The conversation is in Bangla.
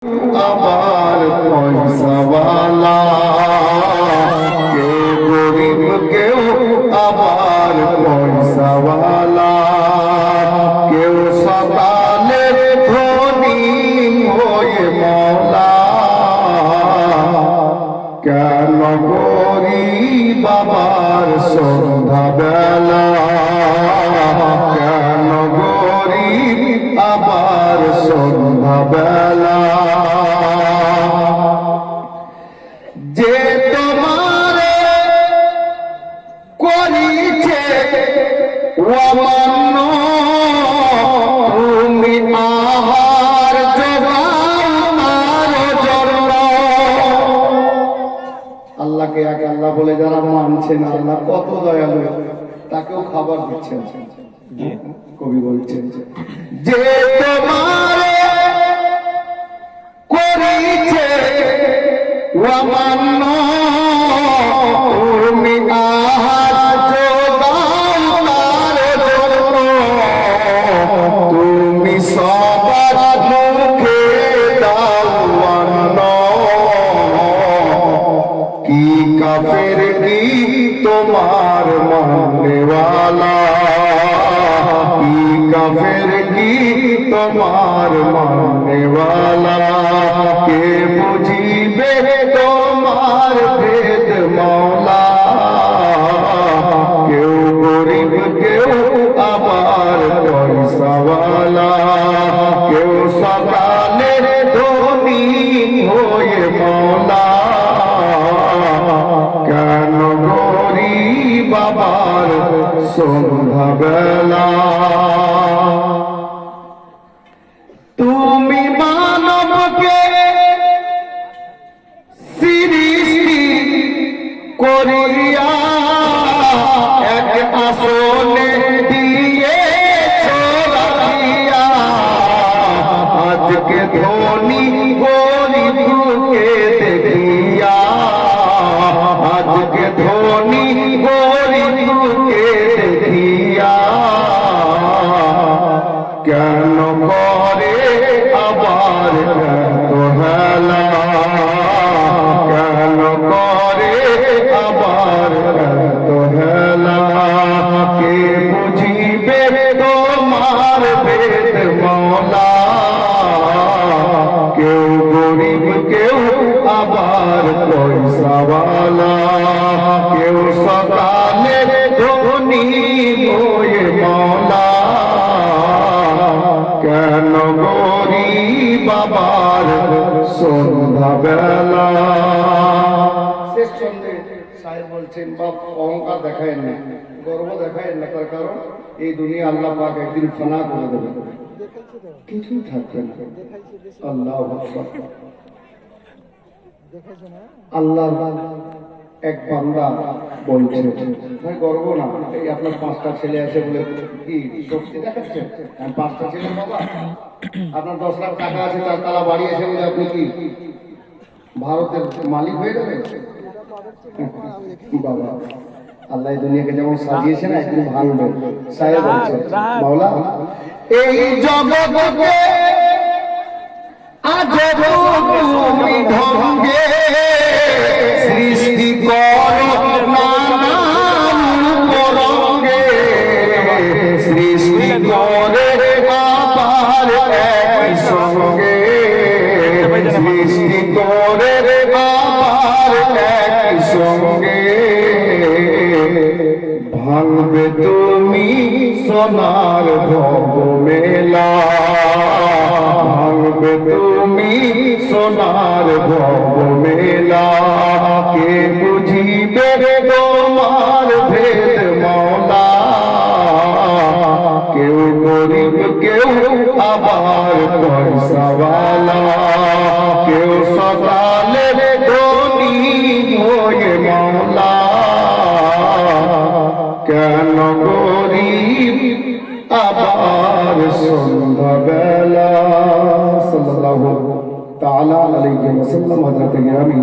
আবার পয়সাওয়ালা, কেউ গরিব কেউ আবার পয়সাওয়ালা, কেউ সকালে ধনী হয়ে মওলা। কেন গরিব আবার সন্ধ্যা বেলা, কেন গরিব আবার সন্ধ্যা বেলা। যে তোমারে করিছে অমান্য, তুমি আহার জোগাও তার জন্য। আল্লাহকে আগে আল্লাহ বলে যারা মানছে না, আল্লাহ কত দয়ালু, তাকেও খাবার দিচ্ছেন। কবি বলছেন যে তোমারে করিছে অমান্য, তুমি আহার জোগাও তার জন্য। তুমি সবার মুখে দাও অন্ন, কি কাফের কি তোমার মাননেওয়ালা, কি কাফের কি তোমার মাননেওয়ালা। কে বুঝিবে তোমার ভেদ মওলা, কেউ গরিব কেউ আবার পয়সাওয়ালা, কেউ সকালে ধনী হয়ে মওলা। কেন গরিব আবার সন্ধ্যা বেলা। তুমি মানবকে সৃষ্টি করিয়া এক আসনে দিয়েছো রাখিয়া, আজকে ধনী গরিবকে দেখিয়া, আজকে ধনী গরিবকে দেখিয়া। কেন করে আবার এত হেলা, কেন করে আবার এত হেলা। কে বুঝিবে তোমার ভেদ মওলা, কেউ গরিব কেউ আবার পয়সাওয়ালা, কেউ সকালে ধনী হয়ে মওলা। কেন গরিব আবার সন্ধ্যা বেলা। শেষ ছন্দে সাহেব বলছেন, বাপ অহংকার দেখায় না, গর্ব দেখায় না, তার কারণ এই দুনিয়া আল্লাহ পাক একদিন ফানা করে দেবে, কিছুই থাকবে না। আল্লাহু আকবার। আল্লাহ এক বান্দা বলছে, ভাই গর্ব না, এই আপনার 5টা ছেলে আছে বলে কি শক্তি দেখাচ্ছেন? 5টা ছেলে বাবা, আপনার 10 লাখ টাকা আছে, 4 তলা বাড়ি আছে বলে আপনি কি ভারতের মালিক হয়ে যাবেন? বাবা, আল্লাহ এই দুনিয়াকে যেমন সাজিয়েছে না, একটু ভাঙবে। সাহেব বলছে, মাওলা এই জগৎকে আজ তুমি ঢঙ্গে সৃষ্টি করো নানান রঙে, সৃষ্টি করে আবার একই সঙ্গে, সৃষ্টি করে আবার একই সঙ্গে। ভাঙবে তুমি সোনার ভব মেলা, ভাঙবে তুমি সোনার ভব মেলা। কে বুঝিবে তোমার ভেদ মওলা, কেউ গরিব কেউ আবার পয়সাওয়ালা, কেউ সকালে ধনী হয়ে মওলা। কেন গরিব আবার সন্ধ্যা বেলা। সাল্লাল্লাহু তাআলা আলাইহি ওয়াসাল্লাম। হযরত গিরামী